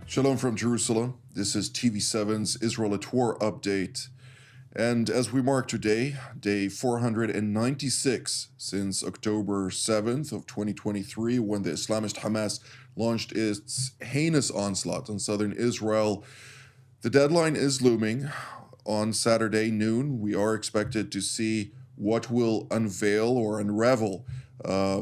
Shalom from Jerusalem. This is TV7's Israel at War update. And as we mark today, day 496 since October 7th of 2023, when the Islamist Hamas launched its heinous onslaught on southern Israel, the deadline is looming. On Saturday noon, we are expected to see what will unveil or unravel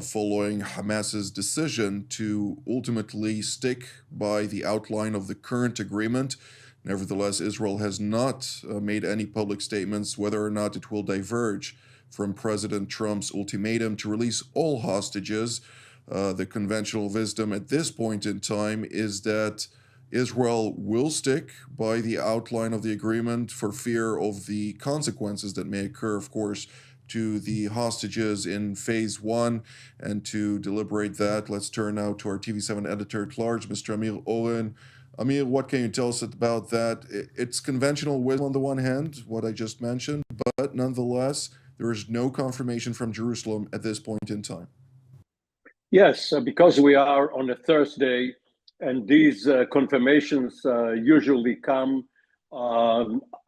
following Hamas's decision to ultimately stick by the outline of the current agreement. Nevertheless, Israel has not made any public statements whether or not it will diverge from President Trump's ultimatum to release all hostages. The conventional wisdom at this point in time is that Israel will stick by the outline of the agreement for fear of the consequences that may occur, of course, to the hostages in phase one. And to deliberate that, let's turn now to our TV7 editor-at-large, Mr. Amir Oren. Amir, what can you tell us about that? It's conventional wisdom on the one hand, what I just mentioned, but nonetheless, there is no confirmation from Jerusalem at this point in time. Yes, because we are on a Thursday, and these confirmations usually come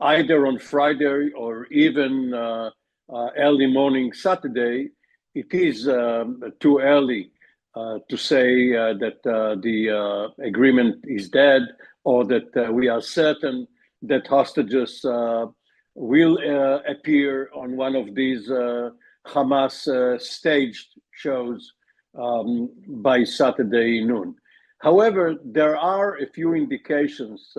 either on Friday or even early morning Saturday. It is too early to say that the agreement is dead, or that we are certain that hostages will appear on one of these Hamas staged shows by Saturday noon. However, there are a few indications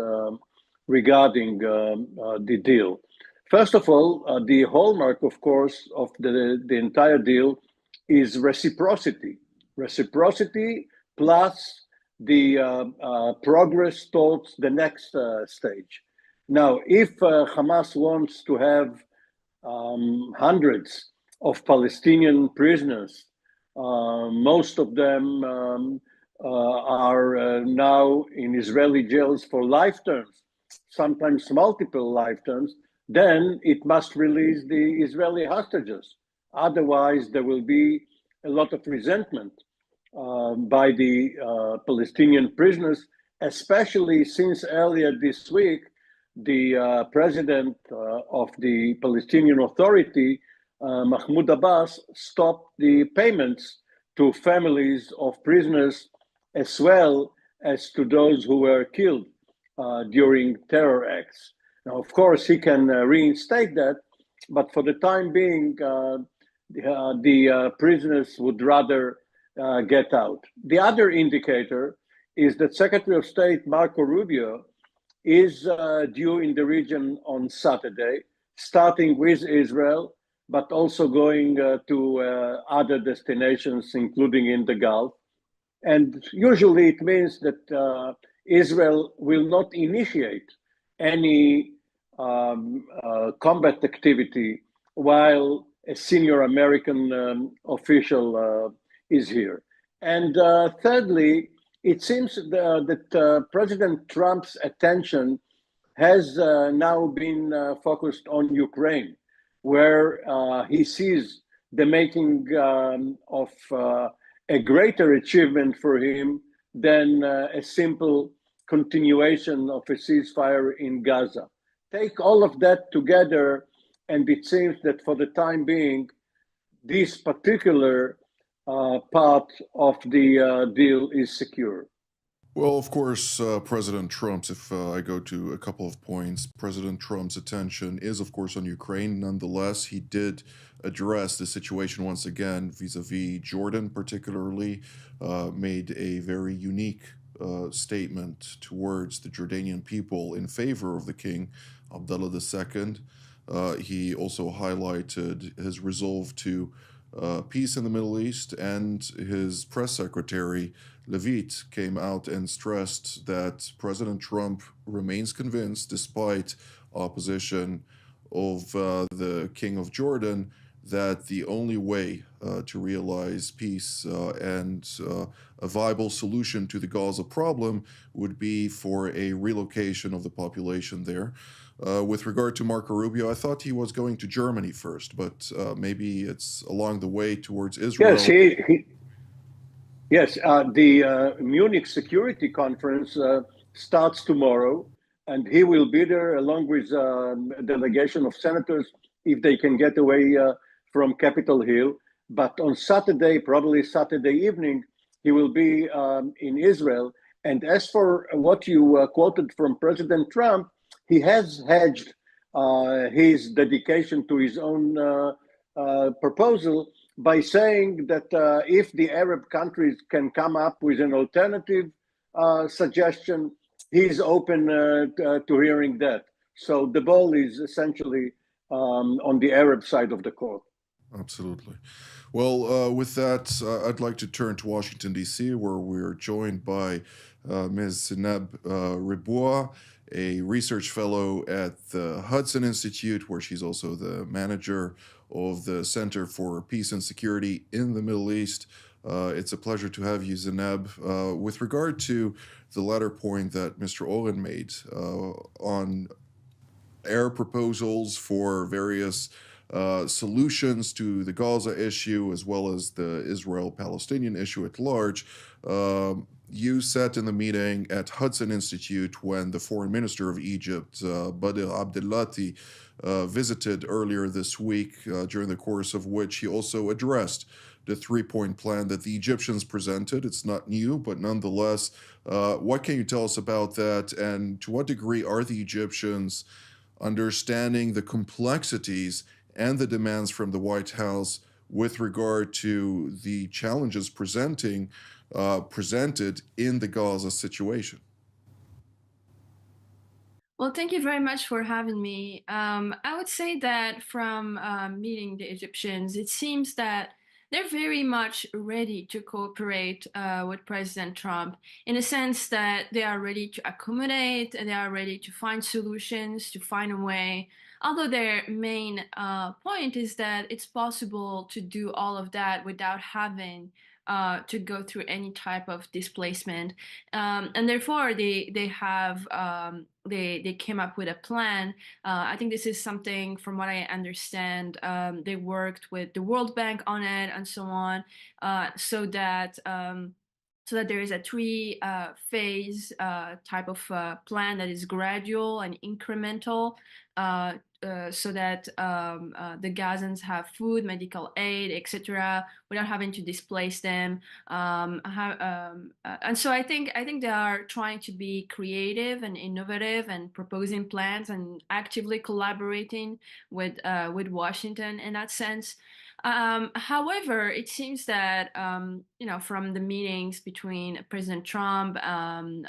regarding the deal. First of all, the hallmark, of course, of the entire deal is reciprocity. Reciprocity plus the progress towards the next stage. Now, if Hamas wants to have hundreds of Palestinian prisoners, most of them are now in Israeli jails for life terms, sometimes multiple life terms, then it must release the Israeli hostages. Otherwise, there will be a lot of resentment by the Palestinian prisoners, especially since earlier this week, the president of the Palestinian Authority, Mahmoud Abbas, stopped the payments to families of prisoners as well as to those who were killed during terror acts. Now, of course, he can reinstate that, but for the time being, the prisoners would rather get out. The other indicator is that Secretary of State Marco Rubio is due in the region on Saturday, starting with Israel, but also going to other destinations, including in the Gulf. And usually it means that Israel will not initiate any combat activity while a senior American official is here. And thirdly, it seems that President Trump's attention has now been focused on Ukraine, where he sees the making of a greater achievement for him than a simple continuation of a ceasefire in Gaza. Take all of that together, and it seems that for the time being, this particular part of the deal is secure. Well, of course, President Trump's, if I go to a couple of points, President Trump's attention is, of course, on Ukraine. Nonetheless, he did address the situation once again vis-a-vis Jordan, particularly, made a very unique statement towards the Jordanian people in favor of the king, Abdullah II. He also highlighted his resolve to peace in the Middle East, and his press secretary, Levit, came out and stressed that President Trump remains convinced, despite opposition of the King of Jordan, that the only way to realize peace and a viable solution to the Gaza problem would be for a relocation of the population there. With regard to Marco Rubio, I thought he was going to Germany first, but maybe it's along the way towards Israel. Yes, Yes, the Munich Security Conference starts tomorrow, and he will be there along with a delegation of senators if they can get away from Capitol Hill. But on Saturday, probably Saturday evening, he will be in Israel. And as for what you quoted from President Trump, he has hedged his dedication to his own proposal by saying that if the Arab countries can come up with an alternative suggestion, he's open to hearing that. So the ball is essentially on the Arab side of the court. Absolutely. Well, with that, I'd like to turn to Washington, D.C., where we're joined by Ms. Zineb Riboua, a research fellow at the Hudson Institute, where she's also the manager of the Center for Peace and Security in the Middle East. It's a pleasure to have you, Zineb. With regard to the latter point that Mr. Oren made on air proposals for various solutions to the Gaza issue as well as the Israel Palestinian issue at large. You sat in the meeting at Hudson Institute when the foreign minister of Egypt, Badr Abdelati, visited earlier this week, during the course of which he also addressed the 3-point plan that the Egyptians presented. It's not new, but nonetheless, what can you tell us about that? And to what degree are the Egyptians understanding the complexities and the demands from the White House with regard to the challenges presented in the Gaza situation? Well, thank you very much for having me. I would say that from meeting the Egyptians, it seems that they're very much ready to cooperate with President Trump in a sense that they are ready to accommodate, they are ready to find solutions, to find a way. Although their main point is that it's possible to do all of that without having to go through any type of displacement, and therefore they came up with a plan. I think this is something, from what I understand, they worked with the World Bank on it and so on, so that there is a three-phase type of plan that is gradual and incremental, so that the Gazans have food, medical aid, etc., without having to displace them. And so I think they are trying to be creative and innovative and proposing plans and actively collaborating with Washington in that sense. However, it seems that from the meetings between President Trump and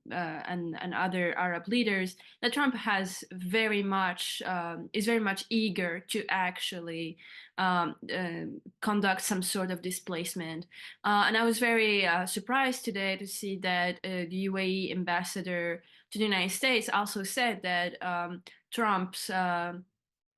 other Arab leaders, that Trump has very much is very much eager to actually conduct some sort of displacement. And I was very surprised today to see that the UAE ambassador to the United States also said that Trump's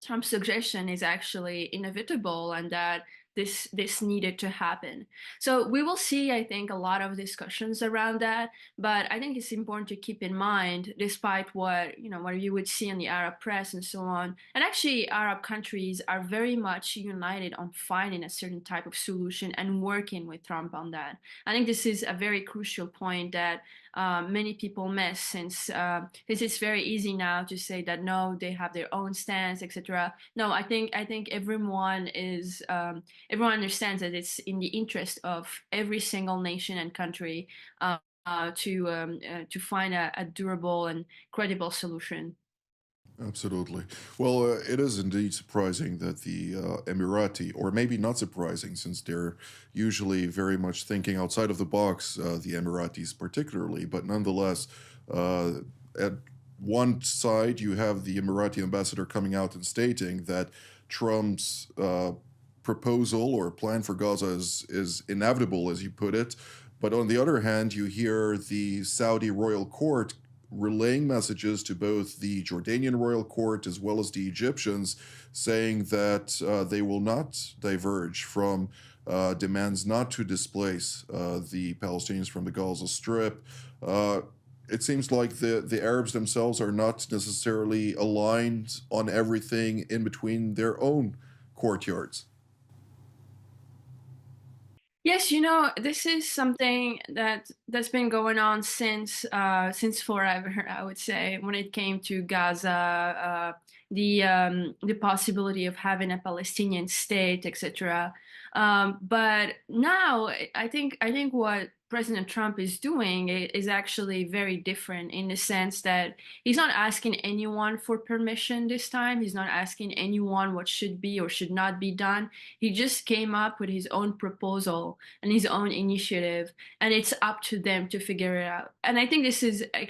Trump's suggestion is actually inevitable and that this needed to happen. So we will see, I think, a lot of discussions around that. But I think it's important to keep in mind, despite what you would see in the Arab press and so on, and actually Arab countries are very much united on finding a certain type of solution and working with Trump on that. I think this is a very crucial point that many people miss, since it's very easy now to say that no, they have their own stance, etc. No, I think everyone understands that it's in the interest of every single nation and country to find a durable and credible solution. Absolutely. Well, it is indeed surprising that the Emirati, or maybe not surprising, since they're usually very much thinking outside of the box, the Emiratis particularly, but nonetheless, uh, at one side, you have the Emirati ambassador coming out and stating that Trump's proposal or plan for Gaza is inevitable, as you put it. But on the other hand, you hear the Saudi royal court relaying messages to both the Jordanian royal court as well as the Egyptians, saying that they will not diverge from demands not to displace the Palestinians from the Gaza Strip. Uh, it seems like the Arabs themselves are not necessarily aligned on everything in between their own courtyards. Yes, this is something that's been going on since forever, I would say, when it came to Gaza, the possibility of having a Palestinian state, etc. But now I think what President Trump is doing is actually very different in the sense that he's not asking anyone for permission this time. He's not asking anyone what should be or should not be done. He just came up with his own proposal and his own initiative, and it's up to them to figure it out. And I think this is I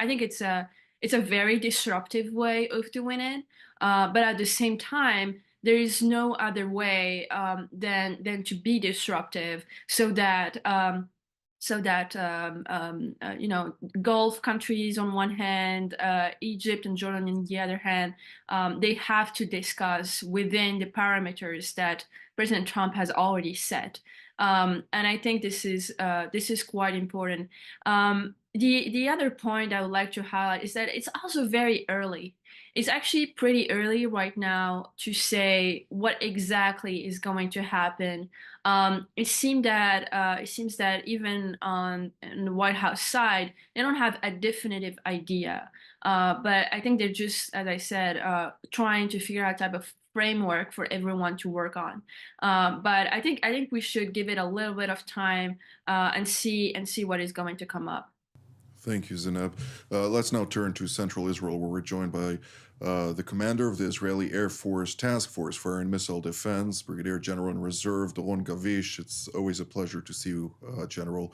think it's a very disruptive way of doing it. But at the same time, there is no other way than to be disruptive, Gulf countries on one hand, Egypt and Jordan on the other hand, they have to discuss within the parameters that President Trump has already set. And I think this is quite important. The other point I would like to highlight is that it's also very early. It's actually pretty early right now to say what exactly is going to happen. It seems that even on the White House side, they don't have a definitive idea. But I think they're just, as I said, trying to figure out a type of framework for everyone to work on. But I think we should give it a little bit of time and see what is going to come up. Thank you, Zineb. Let's now turn to central Israel, where we're joined by the commander of the Israeli Air Force Task Force for Air and Missile Defense, Brigadier General in Reserve Doron Gavish. It's always a pleasure to see you, General.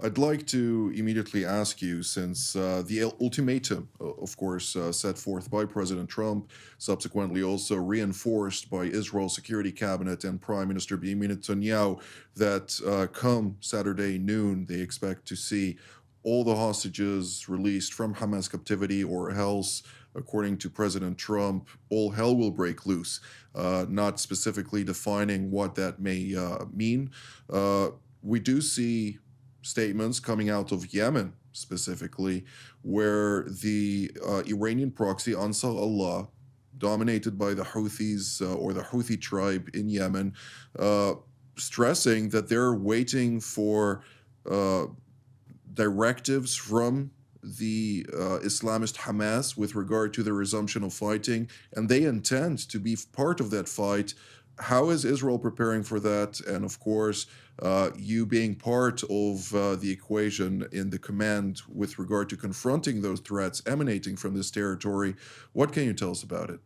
I'd like to immediately ask you, since the ultimatum, of course, set forth by President Trump, subsequently also reinforced by Israel's Security Cabinet and Prime Minister Benjamin Netanyahu, that come Saturday noon, they expect to see all the hostages released from Hamas captivity, or else, according to President Trump, all hell will break loose, not specifically defining what that may mean. We do see statements coming out of Yemen specifically, where the Iranian proxy Ansar Allah, dominated by the Houthis or the Houthi tribe in Yemen, stressing that they're waiting for directives from the Islamist Hamas with regard to the resumption of fighting, and they intend to be part of that fight. How is Israel preparing for that? And of course, you being part of the equation in the command with regard to confronting those threats emanating from this territory, what can you tell us about it?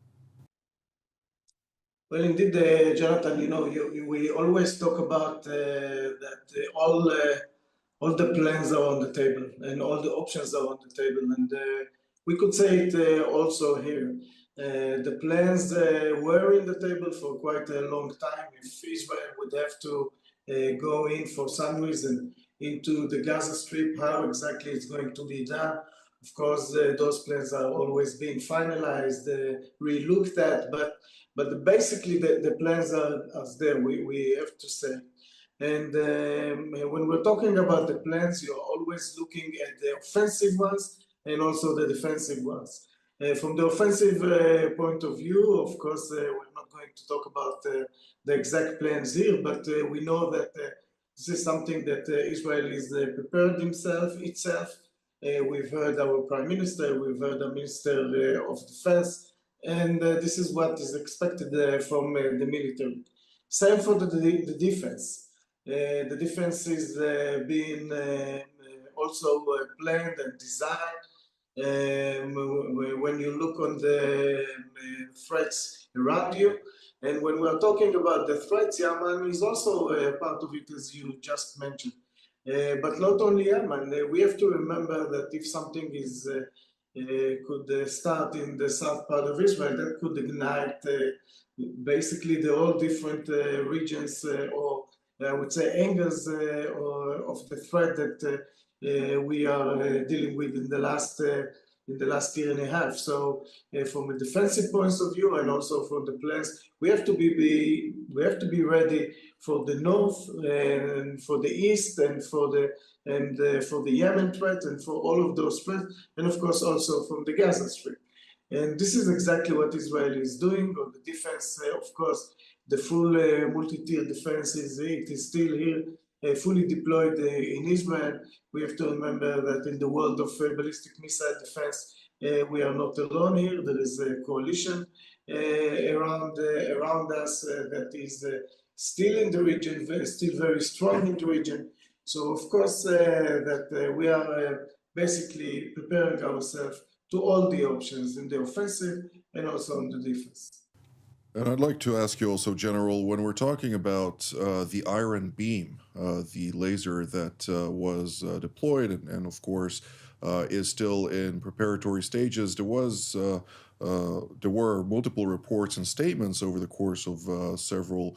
Well, indeed, Jonathan, we always talk about that all the plans are on the table and all the options are on the table. And we could say it also here. The plans were in the table for quite a long time. If Israel would have to go in for some reason into the Gaza Strip, how exactly it's going to be done. Of course, those plans are always being finalized, re-looked at, but basically the plans are there, we have to say. And when we're talking about the plans, you're always looking at the offensive ones and also the defensive ones. From the offensive point of view, of course, we're not going to talk about the exact plans here, but we know that this is something that Israel is prepared itself. We've heard our Prime Minister, we've heard the Minister of Defense, and this is what is expected from the military. Same for the defense. The defense is being also planned and designed. When you look on the threats around you, and when we're talking about the threats, Yemen is also part of it, as you just mentioned. But not only Yemen, we have to remember that if something could start in the south part of Israel, that could ignite basically the all different regions or I would say angles of the threat that we are dealing with in the last year and a half. So from a defensive point of view and also from the plans, we have to be ready for the north and for the east and for the Yemen threat and for all of those threats, and of course also from the Gaza Strip. And this is exactly what Israel is doing on the defense. Of course, the full multi-tier defense is still here, fully deployed in Israel. We have to remember that in the world of ballistic missile defense, we are not alone here. There is a coalition around us that is still in the region, still very strong in the region. So of course that we are basically preparing ourselves to all the options in the offensive and also on the defense. And I'd like to ask you also, General, when we're talking about the Iron Beam, the laser that was deployed and of course, is still in preparatory stages, there were multiple reports and statements over the course of several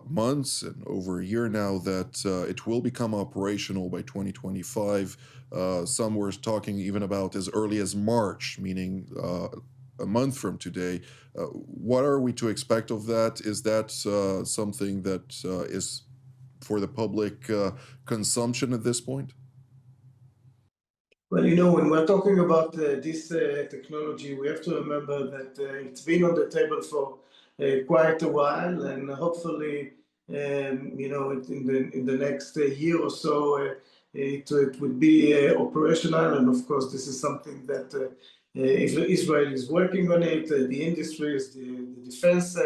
months and over a year now that it will become operational by 2025. Some were talking even about as early as March, meaning a month from today. What are we to expect of that? Is that something that is for the public consumption at this point? Well, when we're talking about this technology, we have to remember that it's been on the table for quite a while, and hopefully, in the next year or so, it would be operational. And of course, this is something that Israel is working on it. The industries, the defense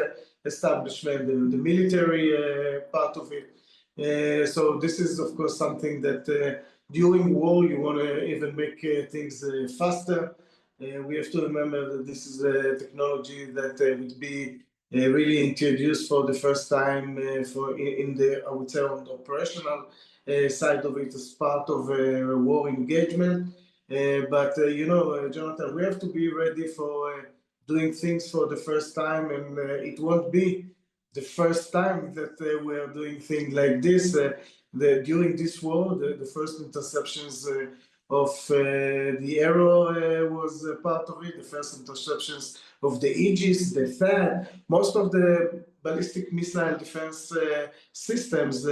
establishment, the military part of it. So this is, of course, something that during war, you want to even make things faster. We have to remember that this is a technology that would be really introduced for the first time in the, I would say, on the operational side of it as part of a war engagement. But Jonathan, we have to be ready for doing things for the first time, and it won't be the first time that we are doing things like this. During this war, the first interceptions of the Arrow was part of it, the first interceptions of the Aegis, the THAAD. Most of the ballistic missile defense systems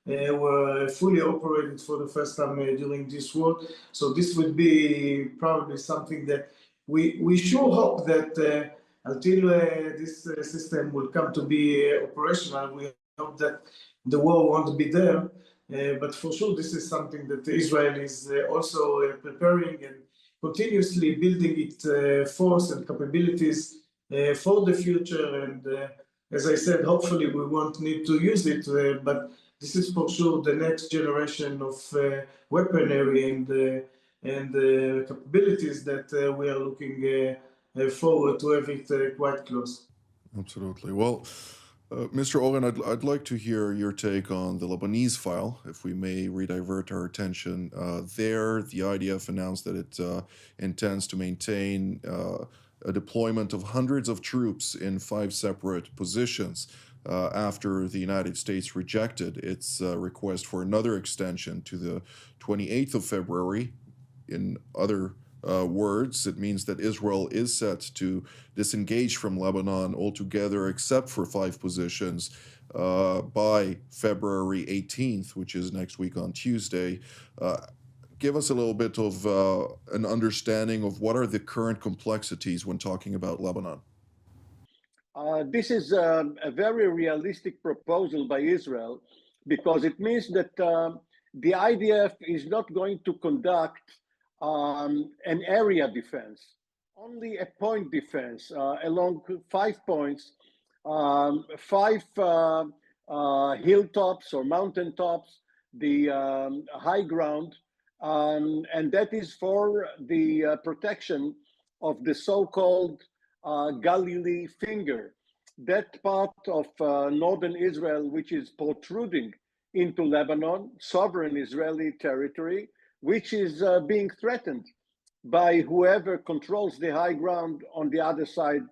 were fully operated for the first time during this war. So this would be probably something that we sure hope that until this system will come to be operational, we hope that the war won't be there. But for sure, this is something that Israel is also preparing and continuously building its force and capabilities for the future. And as I said, hopefully we won't need to use it, but this is for sure the next generation of weaponry and capabilities that we are looking forward to have it quite close. Absolutely. Well, Mr. Oren, I'd like to hear your take on the Lebanese file, if we may redivert our attention there. The IDF announced that it intends to maintain a deployment of hundreds of troops in 5 separate positions after the United States rejected its request for another extension to the 28th of February. In other words, it means that Israel is set to disengage from Lebanon altogether, except for 5 positions, by February 18th, which is next week on Tuesday. Give us a little bit of an understanding of what are the current complexities when talking about Lebanon. This is a very realistic proposal by Israel, because it means that the IDF is not going to conduct an area defense, only a point defense along 5 points, 5 hilltops or mountaintops, the high ground, and that is for the protection of the so-called Galilee finger, that part of northern Israel which is protruding into Lebanon, sovereign Israeli territory, which is being threatened by whoever controls the high ground on the other side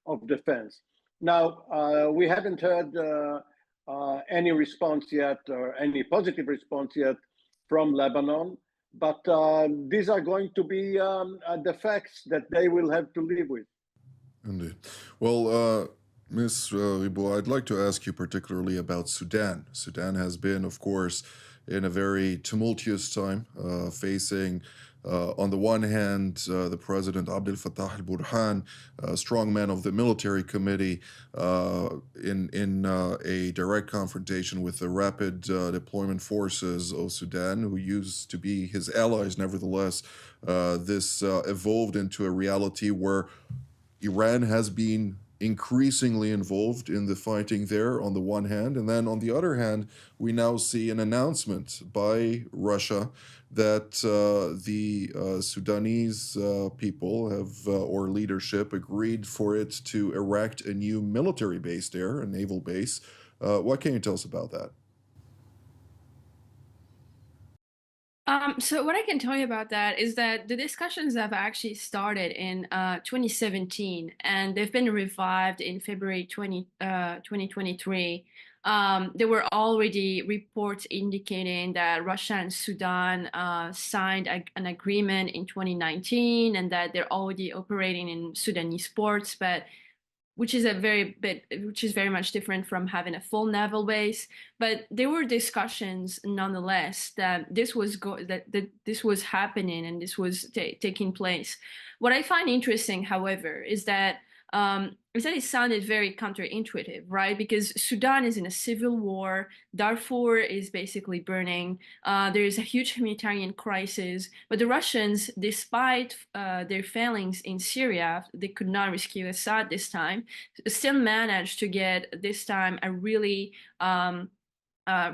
of the fence. Now, we haven't heard any response yet, or any positive response yet from Lebanon, but these are going to be the facts that they will have to live with. Indeed. Well, Ms. Riboud, I'd like to ask you particularly about Sudan. Sudan has been, of course, in a very tumultuous time, facing On the one hand, the President Abdel Fattah al-Burhan, strongman of the military committee, in a direct confrontation with the rapid deployment forces of Sudan, who used to be his allies. Nevertheless, this evolved into a reality where Iran has been increasingly involved in the fighting there on the one hand, and then on the other hand, we now see an announcement by Russia that the Sudanese people have, or leadership, agreed for it to erect a new military base there, a naval base. What can you tell us about that? So what I can tell you about that is that the discussions have actually started in 2017, and they've been revived in February 2023. There were already reports indicating that Russia and Sudan signed an agreement in 2019, and that they're already operating in Sudanese ports, but which is very much different from having a full naval base. But there were discussions nonetheless that this was this was happening and this was taking place. What I find interesting, however, is that it sounded very counterintuitive, right? Because Sudan is in a civil war, Darfur is basically burning, there is a huge humanitarian crisis, but the Russians, despite their failings in Syria, they could not rescue Assad this time, still managed to get this time a really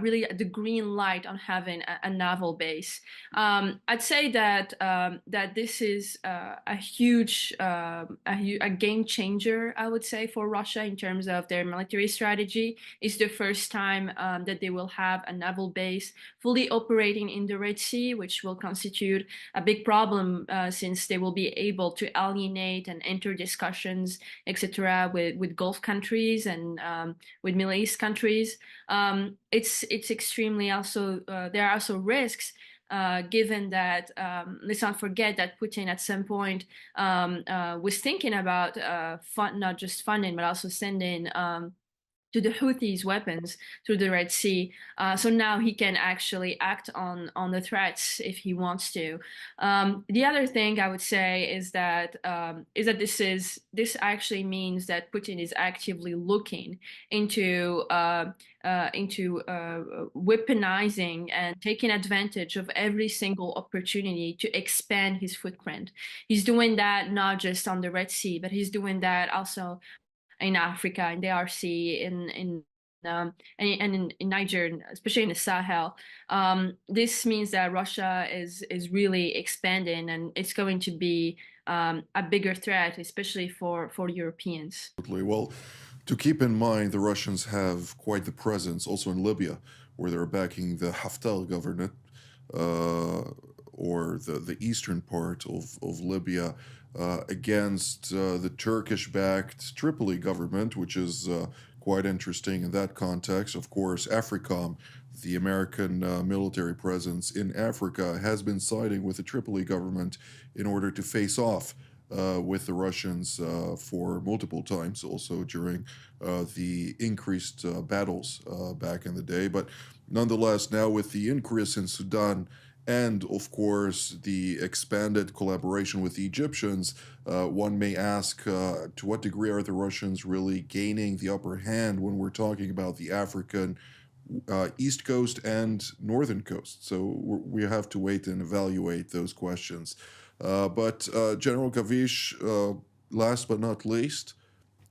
really the green light on having a naval base. I'd say that that this is a huge, a game changer, I would say, for Russia in terms of their military strategy. It's the first time that they will have a naval base fully operating in the Red Sea, which will constitute a big problem since they will be able to alienate and enter discussions, etc., with Gulf countries and with Middle East countries. It's extremely also there are also risks given that let's not forget that Putin at some point was thinking about not just funding but also sending to the Houthis weapons through the Red Sea. So now he can actually act on the threats if he wants to. The other thing I would say is that this actually means that Putin is actively looking into weaponizing and taking advantage of every single opportunity to expand his footprint. He's doing that not just on the Red Sea, but he's doing that also in Africa, in the RC, and in Niger, especially in the Sahel. This means that Russia is really expanding, and it's going to be a bigger threat, especially for Europeans. Well, to keep in mind, the Russians have quite the presence also in Libya, where they're backing the Haftar government, or the eastern part of Libya, against the Turkish-backed Tripoli government, which is quite interesting in that context. Of course, AFRICOM, the American military presence in Africa, has been siding with the Tripoli government in order to face off with the Russians for multiple times, also during the increased battles back in the day. But nonetheless, now with the increase in Sudan and, of course, the expanded collaboration with the Egyptians, one may ask to what degree are the Russians really gaining the upper hand when we're talking about the African East Coast and Northern Coast? So we have to wait and evaluate those questions. But General Kavish, last but not least,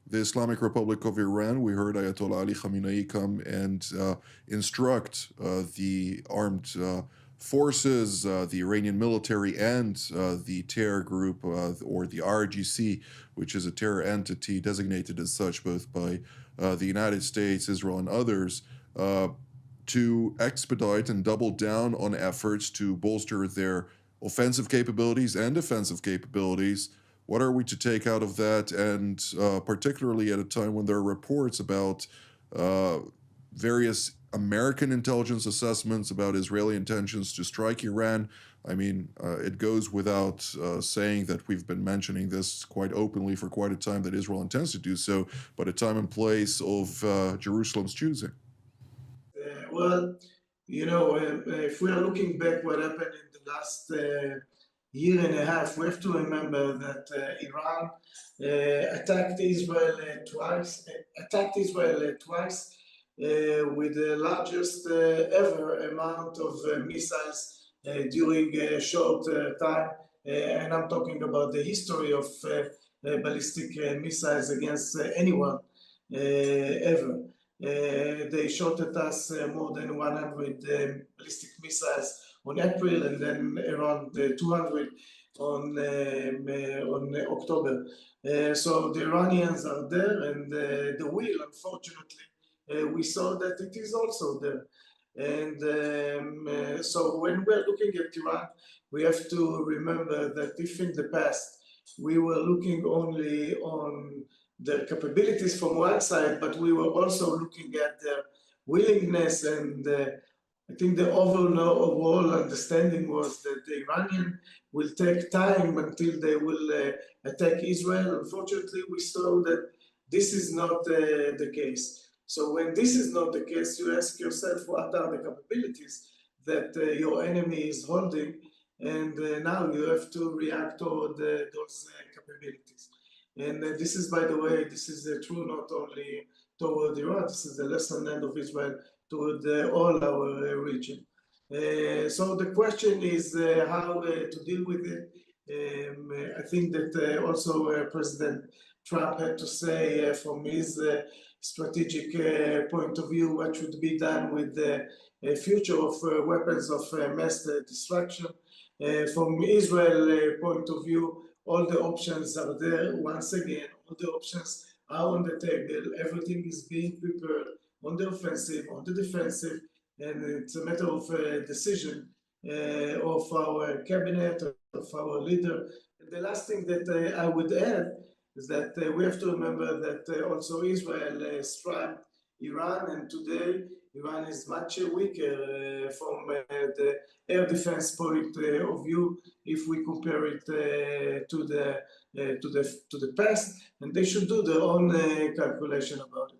the Islamic Republic of Iran, we heard Ayatollah Ali Khamenei come and instruct the armed forces, the Iranian military, and the terror group, or the RGC, which is a terror entity designated as such both by the United States, Israel, and others, to expedite and double down on efforts to bolster their offensive capabilities and defensive capabilities. What are we to take out of that? And particularly at a time when there are reports about various American intelligence assessments about Israeli intentions to strike Iran. I mean, it goes without saying that we've been mentioning this quite openly for quite a time, that Israel intends to do so, but a time and place of Jerusalem's choosing. Well, you know, if we are looking back what happened in the last year and a half, we have to remember that Iran attacked Israel twice with the largest ever amount of missiles during a short time. And I'm talking about the history of ballistic missiles against anyone ever. They shot at us more than 100 ballistic missiles on April, and then around 200 on October. So the Iranians are there, and the will, unfortunately, we saw that it is also there. And so when we're looking at Iran, we have to remember that if in the past we were looking only on their capabilities from one side, but we were also looking at their willingness, and I think the overall understanding was that the Iranian will take time until they will attack Israel. Unfortunately, we saw that this is not the case. So when this is not the case, you ask yourself, what are the capabilities that your enemy is holding? And now you have to react toward those capabilities. And this is, by the way, this is true not only toward Iran, this is the lesson learned of Israel toward all our region. So the question is how to deal with it. I think that also President Trump had to say from his strategic point of view what should be done with the future of weapons of mass destruction. From Israel point of view, all the options are there. Once again, all the options are on the table. Everything is being prepared on the offensive, on the defensive, and it's a matter of decision of our cabinet, of our leader. And the last thing that I would add is that we have to remember that also Israel struck Iran, and today Iran is much weaker from the air defense point of view if we compare it to the past, and they should do their own calculation about it.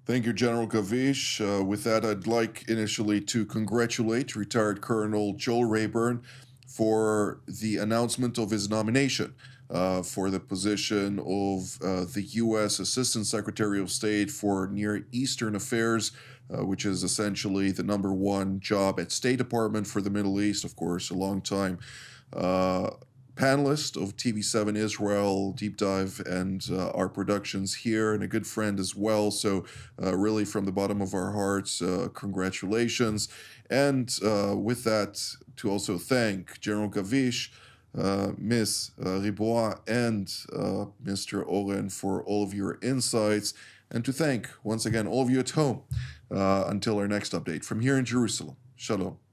Thank you, General Gavish. With that, I'd like initially to congratulate retired Colonel Joel Rayburn for the announcement of his nomination for the position of the U.S. Assistant Secretary of State for Near Eastern Affairs, which is essentially the #1 job at State Department for the Middle East. Of course, a long time panelist of TV7 Israel Deep Dive and our productions here, and a good friend as well. So really from the bottom of our hearts, congratulations. And with that, to also thank General Gavish, Ms. Ribois, and Mr. Oren for all of your insights, and to thank once again all of you at home until our next update from here in Jerusalem. Shalom.